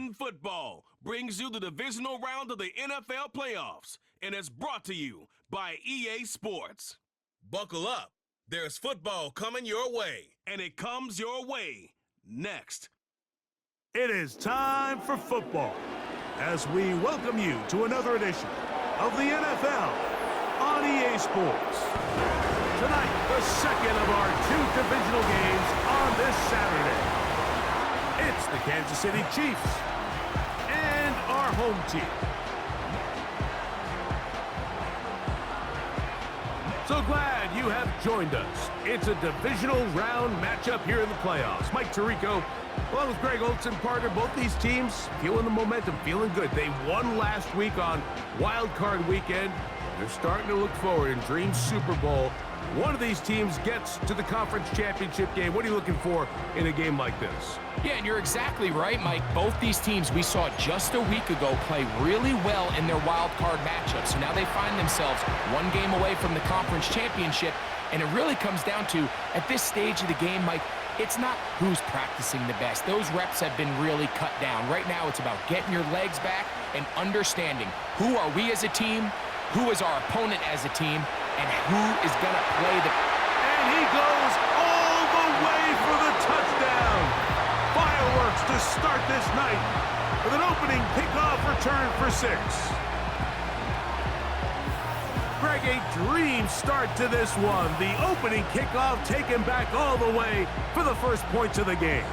Madden Football brings you the divisional round of the NFL playoffs, and it's brought to you by EA Sports. Buckle up. There's football coming your way, and it comes your way next. It is time for football as we welcome you to another edition of the NFL on EA Sports. Tonight, the second of our two divisional games on this Saturday. It's the Kansas City Chiefs and our home team. So glad you have joined us. It's a divisional round matchup here in the playoffs. Mike Tirico, along with Greg Olson, partner, both these teams feeling the momentum, feeling good. They won last week on Wild Card Weekend. They're starting to look forward and dream Super Bowl. One of these teams gets to the conference championship game. What are you looking for in a game like this? Yeah, and you're exactly right, Mike. Both these teams we saw just a week ago play really well in their wild card matchups. So now they find themselves one game away from the conference championship. And it really comes down to, at this stage of the game, Mike, it's not who's practicing the best. Those reps have been really cut down. Right now, it's about getting your legs back and understanding who are we as a team, who is our opponent as a team, and who is going to play the... And he goes all the way for the touchdown. Fireworks to start this night with an opening kickoff return for 6. Greg, a dream start to this one. The opening kickoff taken back all the way for the first points of the game.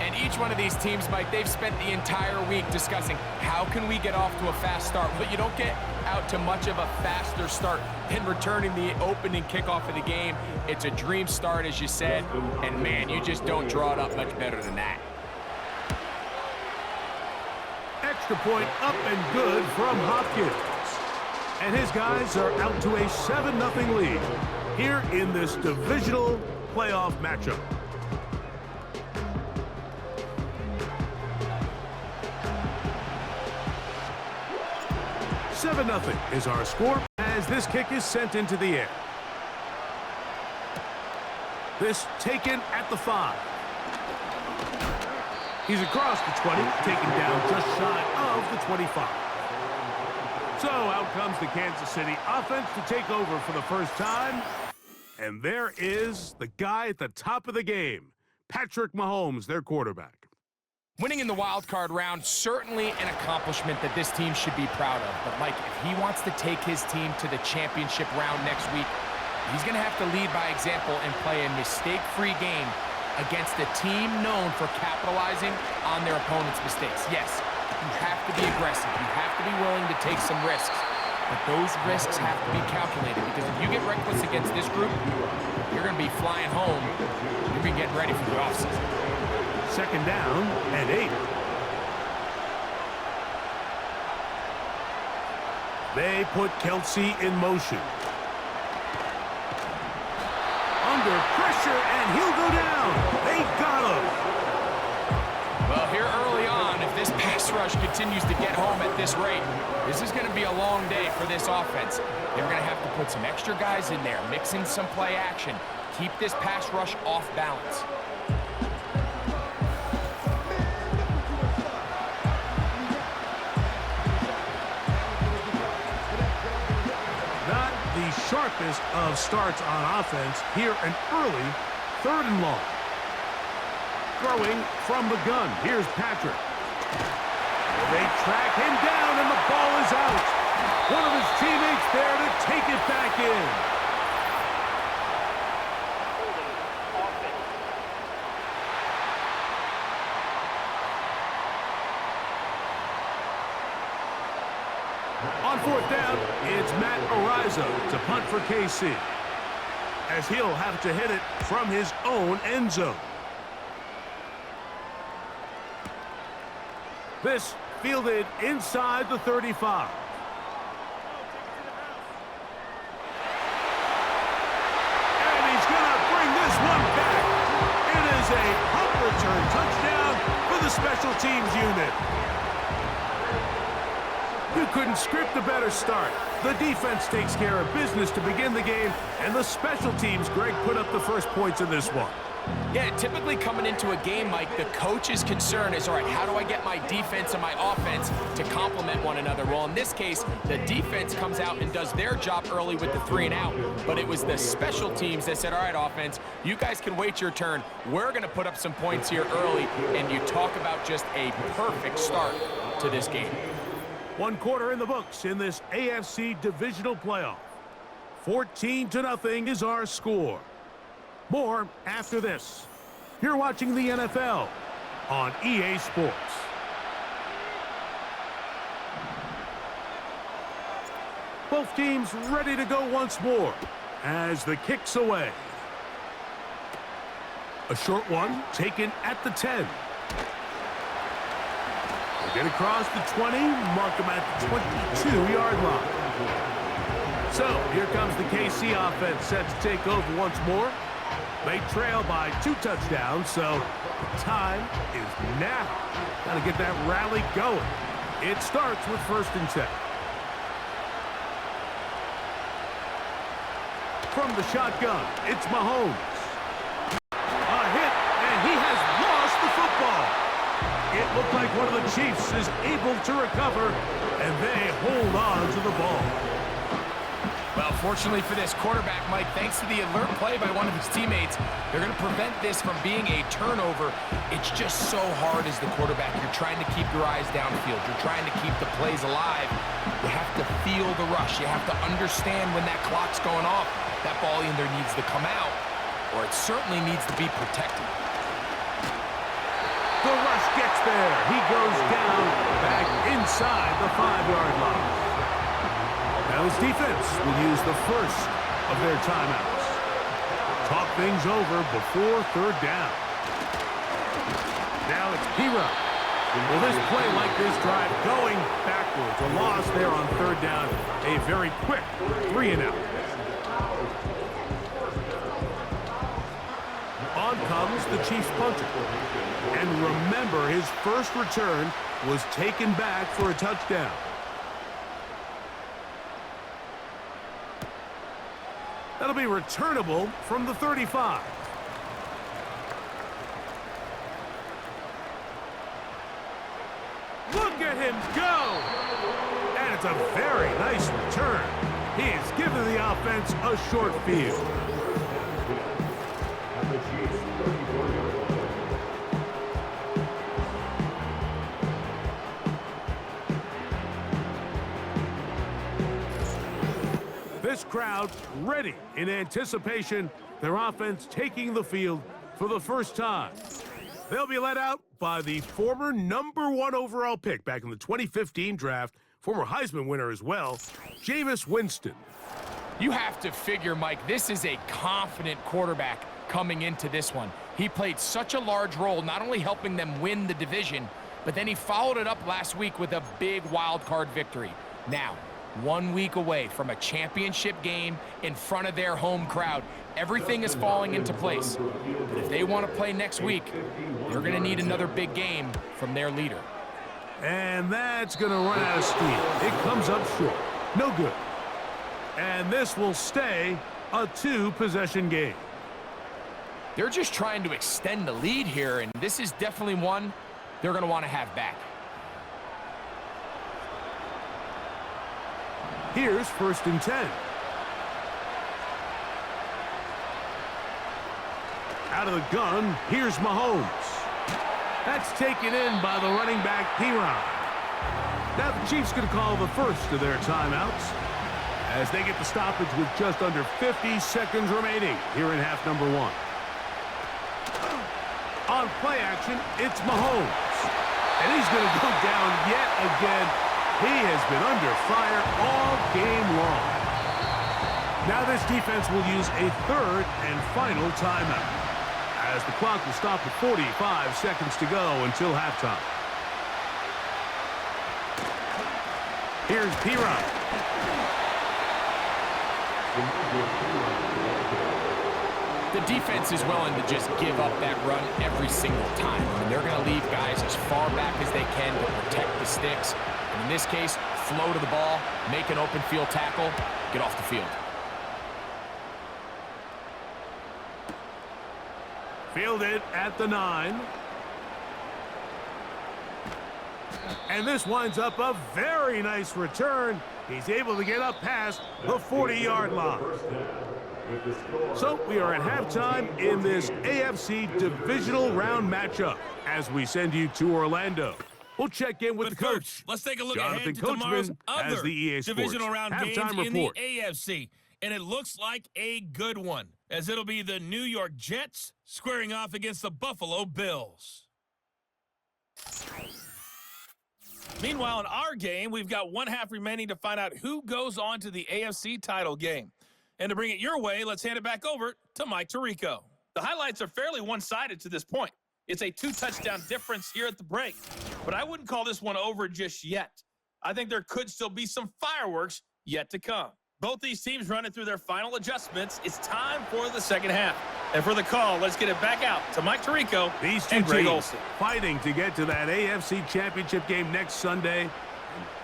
And each one of these teams, Mike, they've spent the entire week discussing how can we get off to a fast start. But you don't get out to much of a faster start than returning the opening kickoff of the game. It's a dream start, as you said, and man, you just don't draw it up much better than that. Extra point up and good from Hopkins. And his guys are out to a 7-0 lead here in this divisional playoff matchup. $7-0 is our score as this kick is sent into the air. This taken at the 5. He's across the 20, taken down just shy of the 25. So out comes the Kansas City offense to take over for the first time. And there is the guy at the top of the game, Patrick Mahomes, their quarterback. Winning in the wild card round, certainly an accomplishment that this team should be proud of. But Mike, if he wants to take his team to the championship round next week, he's going to have to lead by example and play a mistake-free game against a team known for capitalizing on their opponent's mistakes. Yes, you have to be aggressive. You have to be willing to take some risks. But those risks have to be calculated, because if you get reckless against this group, you're going to be flying home. You'll be getting ready for the offseason. Second down and 8. They put Kelsey in motion. Under pressure, and he'll go down. They got him. Well, here early on, if this pass rush continues to get home at this rate, this is going to be a long day for this offense. They're going to have to put some extra guys in there, mix in some play action, keep this pass rush off balance. Sharpest of starts on offense here, an early 3rd and long. Throwing from the gun, here's Patrick. They track him down and the ball is out. One of his teammates there to take it back in. On 4th down, it's Matt Araiza to punt for KC, as he'll have to hit it from his own end zone. This fielded inside the 35. And he's going to bring this one back. It is a punt return touchdown for the special teams unit. You couldn't script a better start. The defense takes care of business to begin the game, and the special teams, Greg, put up the first points in this one. Yeah, typically coming into a game, Mike, the coach's concern is, all right, how do I get my defense and my offense to complement one another? Well, in this case, the defense comes out and does their job early with the 3 and out, but it was the special teams that said, all right, offense, you guys can wait your turn. We're going to put up some points here early, and you talk about just a perfect start to this game. 1 quarter in the books in this AFC Divisional playoff. 14-0 is our score. More after this. You're watching the NFL on EA Sports. Both teams ready to go once more as the kick's away. A short one taken at the 10. They get across the 20, mark them at the 22-yard line. So here comes the KC offense set to take over once more. They trail by 2 touchdowns, so time is now. Got to get that rally going. It starts with 1st and 10. From the shotgun, it's Mahomes. A hit, and he has lost the football. It looked like one of the Chiefs is able to recover, and they hold on to the ball. Well, fortunately for this quarterback, Mike, thanks to the alert play by one of his teammates, they're going to prevent this from being a turnover. It's just so hard as the quarterback. You're trying to keep your eyes downfield. You're trying to keep the plays alive. You have to feel the rush. You have to understand when that clock's going off. That ball either needs to come out, or it certainly needs to be protected. The rush gets there. He goes down back inside the 5-yard line. Now his defense will use the first of their timeouts. Talk things over before 3rd down. Now it's P-Rod. Well, this play like this drive going backwards. A loss there on 3rd down. A very quick 3 and out. On comes the Chiefs punter. And remember, his first return was taken back for a touchdown. That'll be returnable from the 35. Look at him go! And it's a very nice return. He has given the offense a short field. This crowd ready in anticipation, their offense taking the field for the first time. They'll be led out by the former #1 overall pick back in the 2015 draft, former Heisman winner as well, Jameis Winston. You have to figure, Mike, this is a confident quarterback coming into this one. He played such a large role, not only helping them win the division, but then he followed it up last week with a big wild card victory. Now, 1 week away from a championship game in front of their home crowd. Everything is falling into place. But if they want to play next week, they're going to need another big game from their leader. And that's going to run out of steam. It comes up short. No good. And this will stay a 2-possession game. They're just trying to extend the lead here, and this is definitely one they're going to want to have back. Here's 1st and 10. Out of the gun, here's Mahomes. That's taken in by the running back, P-Rod. Now the Chiefs going to call the first of their timeouts as they get the stoppage with just under 50 seconds remaining here in half number 1. On play action, it's Mahomes. And he's going to go down yet again. He has been under fire all game long. Now this defense will use a 3rd and final timeout, as the clock will stop at 45 seconds to go until halftime. Here's P-Rod. The defense is willing to just give up that run every single time. And they're going to leave guys as far back as they can to protect the sticks. And in this case, flow to the ball, make an open field tackle, get off the field. Fielded at the 9. And this winds up a very nice return. He's able to get up past the 40-yard line. So we are at halftime in this AFC Divisional Round matchup as we send you to Orlando. We'll check in with the coach. Let's take a look Jonathan ahead to tomorrow's Coachman other has the EA Sports divisional round games halftime in the report. AFC. And it looks like a good one, as it'll be the New York Jets squaring off against the Buffalo Bills. Meanwhile, in our game, we've got one half remaining to find out who goes on to the AFC title game. And to bring it your way, let's hand it back over to Mike Tirico. The highlights are fairly one-sided to this point. It's a 2-touchdown difference here at the break. But I wouldn't call this one over just yet. I think there could still be some fireworks yet to come. Both these teams running through their final adjustments. It's time for the second half. And for the call, let's get it back out to Mike Tirico These two and Greg teams Olsen. fighting to get to that AFC Championship game next Sunday.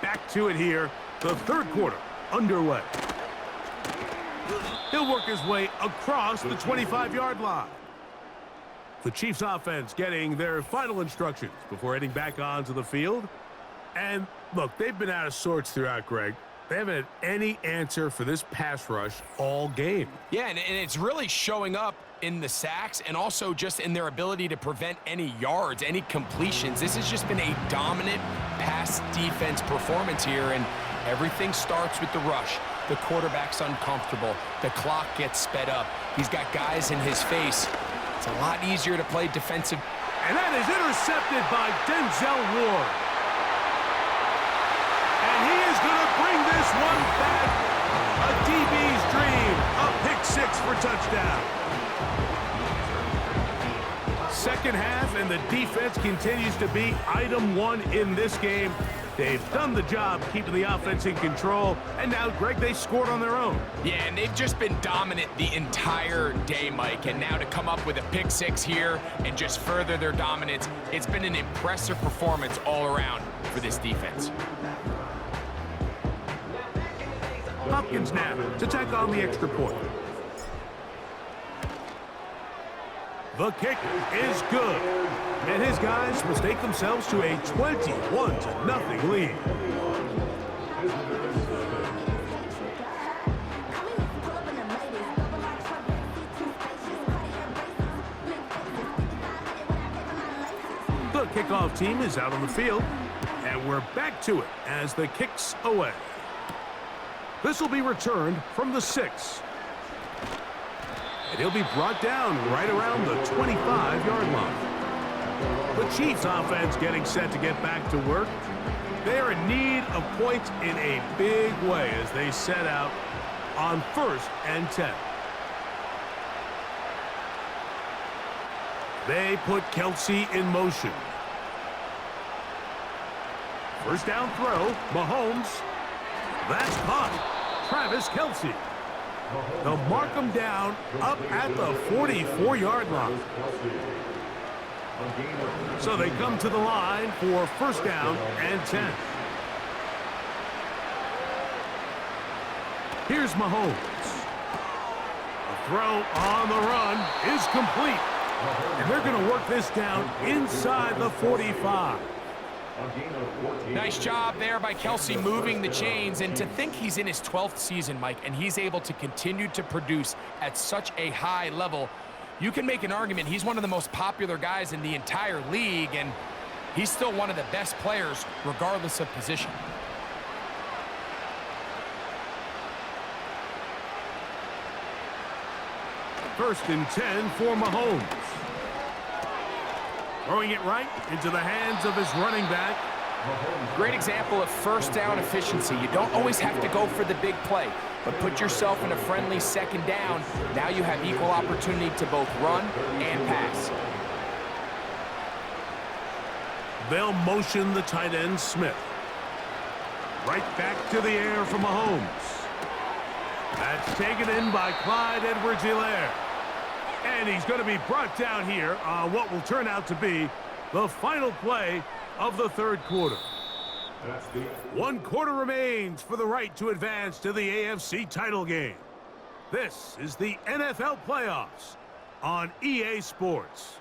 Back to it here. The third quarter underway. He'll work his way across the 25-yard line. The Chiefs offense getting their final instructions before heading back onto the field. And look, they've been out of sorts throughout, Greg. They haven't had any answer for this pass rush all game. Yeah, and it's really showing up in the sacks and also just in their ability to prevent any yards, any completions. This has just been a dominant pass defense performance here, and everything starts with the rush. The quarterback's uncomfortable. The clock gets sped up. He's got guys in his face. It's a lot easier to play defensive. And that is intercepted by Denzel Ward. And he is going to bring this one back. A DB's dream. A pick six for touchdown. Second half, and the defense continues to be item one in this game. They've done the job keeping the offense in control, and now, Greg, they scored on their own. Yeah, and they've just been dominant the entire day, Mike, and now to come up with a pick six here and just further their dominance, it's been an impressive performance all around for this defense. Hopkins now to take on the extra point. The kick is good. And his guys must take themselves to a 21-0 lead. The kickoff team is out on the field, and we're back to it as the kick's away. This will be returned from the 6. And he'll be brought down right around the 25-yard line. The Chiefs offense getting set to get back to work. They are in need of points in a big way as they set out on 1st and 10. They put Kelsey in motion. First down throw, Mahomes. That's caught. Travis Kelsey. They'll mark him down up at the 44-yard line. So they come to the line for first down and 10. Here's Mahomes. A throw on the run is complete. And they're going to work this down inside the 45. Nice job there by Kelsey moving the chains, and to think he's in his 12th season, Mike, and he's able to continue to produce at such a high level. You can make an argument he's one of the most popular guys in the entire league, and he's still one of the best players regardless of position. First and 10 for Mahomes. Throwing it right into the hands of his running back. Great example of first down efficiency. You don't always have to go for the big play, but put yourself in a friendly second down. Now you have equal opportunity to both run and pass. They'll motion the tight end Smith. Right back to the air for Mahomes. That's taken in by Clyde Edwards-Helaire. And he's going to be brought down here on what will turn out to be the final play of the third quarter. 1 quarter remains for the right to advance to the AFC title game. This is the NFL playoffs. on EA Sports.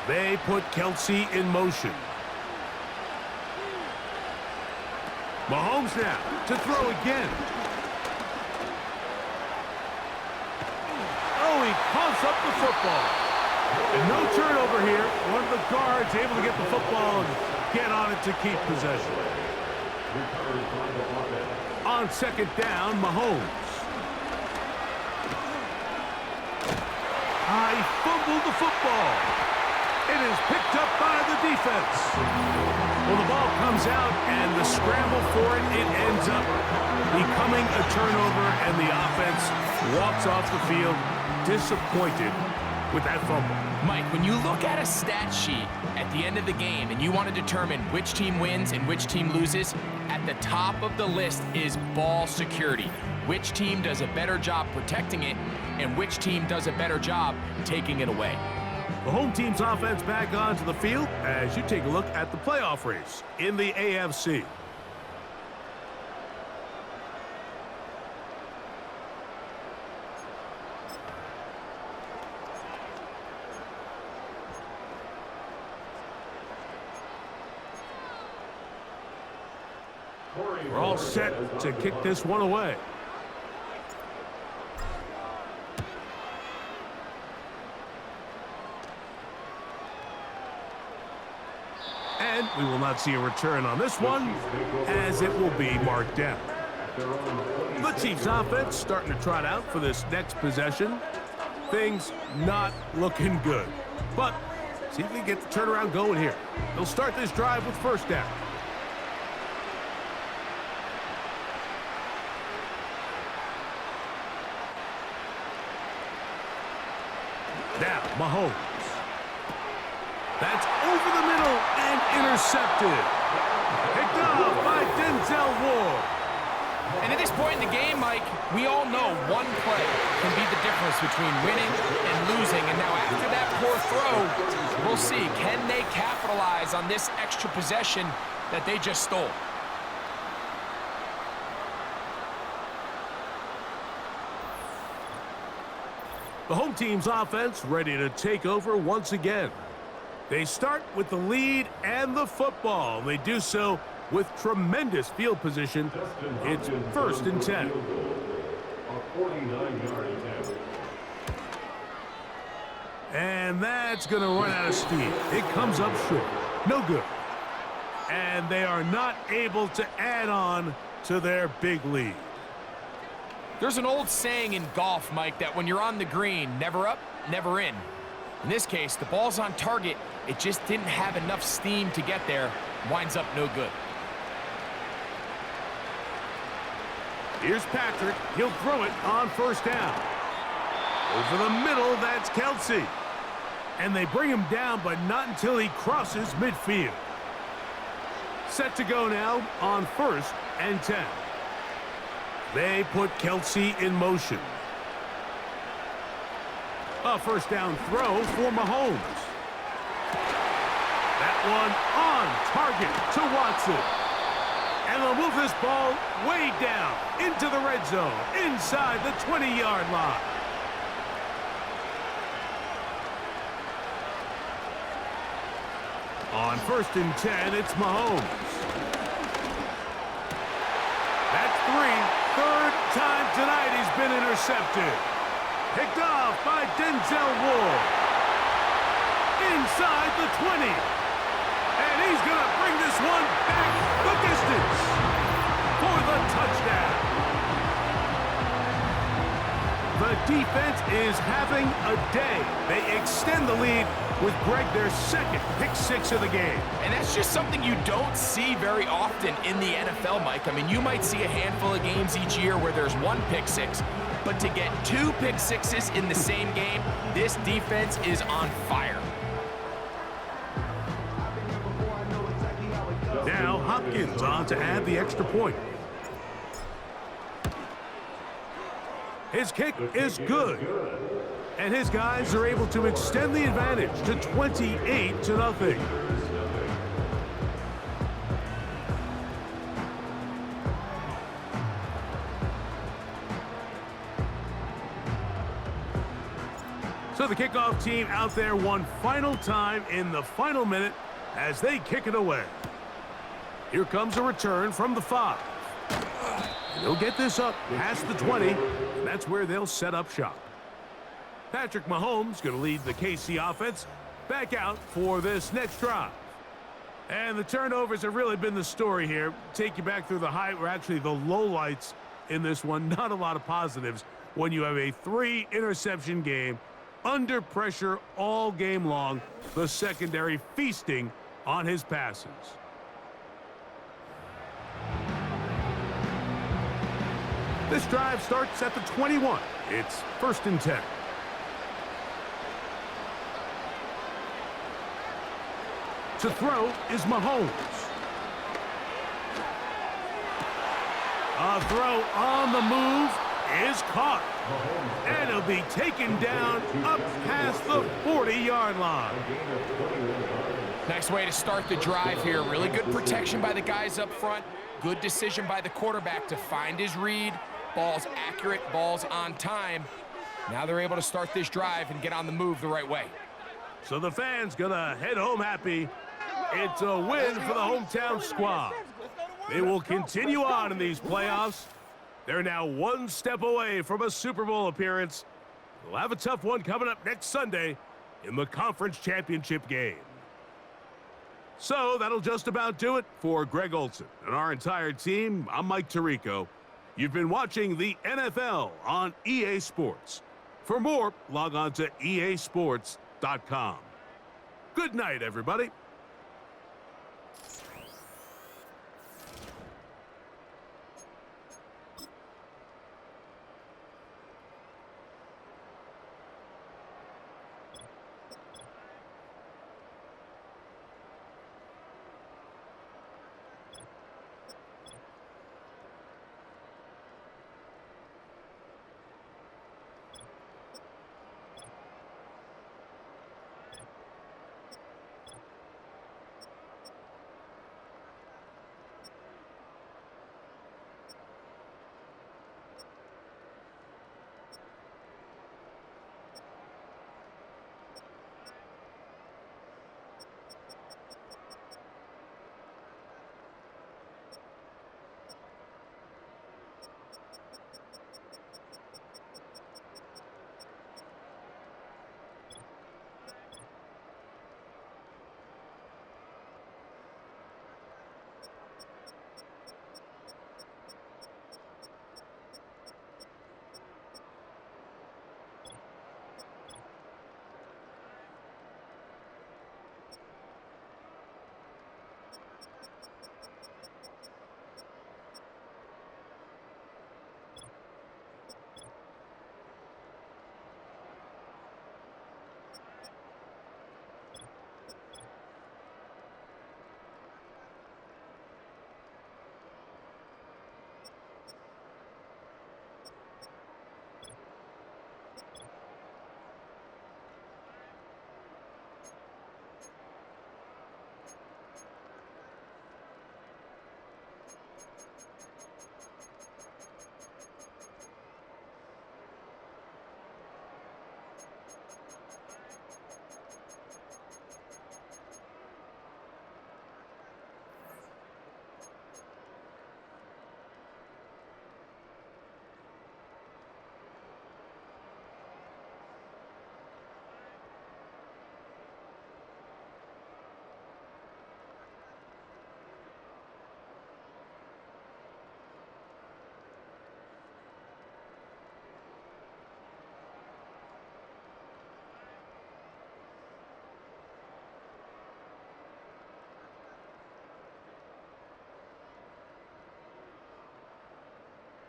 They put Kelsey in motion. Mahomes now to throw again. Oh, he pumps up the football. And no turnover here. One of the guards able to get the football and get on it to keep possession. On second down, Mahomes. He fumbled the football. It is picked up by the defense. Well, the ball comes out, and the scramble for it, it ends up becoming a turnover, and the offense walks off the field disappointed with that fumble. Mike, when you look at a stat sheet at the end of the game and you want to determine which team wins and which team loses, at the top of the list is ball security. Which team does a better job protecting it, and which team does a better job taking it away. The home team's offense back onto the field as you take a look at the playoff race in the AFC. We're all set to kick this one away. And we will not see a return on this one, as it will be marked down. The Chiefs offense starting to trot out for this next possession. Things not looking good. But see if we can get the turnaround going here. They'll start this drive with first down. Now, Mahomes. That's over the middle and intercepted. Picked off by Denzel Ward. And at this point in the game, Mike, we all know one play can be the difference between winning and losing. And now after that poor throw, we'll see. Can they capitalize on this extra possession that they just stole? The home team's offense ready to take over once again. They start with the lead and the football. They do so with tremendous field position. It's first and 10. And that's going to run out of steam. It comes up short. No good. And they are not able to add on to their big lead. There's an old saying in golf, Mike, that when you're on the green, never up, never in. In this case, the ball's on target. It just didn't have enough steam to get there. Winds up no good. Here's Patrick. He'll throw it on first down. Over the middle, that's Kelsey. And they bring him down, but not until he crosses midfield. Set to go now on first and 10. They put Kelsey in motion. A first down throw for Mahomes. That one on target to Watson. And they'll move this ball way down into the red zone, inside the 20-yard line. On first and 10, it's Mahomes. That's three. Third time tonight he's been intercepted. Picked off by Denzel Ward. Inside the 20. And he's going to bring this one back the distance for the touchdown. The defense is having a day. They extend the lead with Greg their second pick-6 of the game. And that's just something you don't see very often in the NFL, Mike. I mean, you might see a handful of games each year where there's one pick-6, but to get 2 pick-6s in the same game, this defense is on fire. Now Hopkins on to add the extra point. His kick is good. And his guys are able to extend the advantage to 28-0. So the kickoff team out there one final time in the final minute as they kick it away. Here comes a return from the 5. And they'll get this up past the 20, and that's where they'll set up shop. Patrick Mahomes going to lead the KC offense back out for this next drive. And the turnovers have really been the story here. Take you back through the actually the lowlights in this one. Not a lot of positives when you have a 3-interception game under pressure all game long. The secondary feasting on his passes. This drive starts at the 21. It's 1st and 10. To throw is Mahomes. A throw on the move is caught. And it'll be taken down up past the 40-yard line. Nice way to start the drive here. Really good protection by the guys up front. Good decision by the quarterback to find his read. Ball's accurate, ball's on time. Now they're able to start this drive and get on the move the right way. So the fans gonna head home happy. It's a win for the hometown squad. They will continue on in these playoffs. They're now one step away from a Super Bowl appearance. They'll have a tough one coming up next Sunday in the conference championship game. So that'll just about do it for Greg Olson and our entire team. I'm Mike Tirico. You've been watching the NFL on EA Sports. For more, log on to easports.com. Good night, everybody.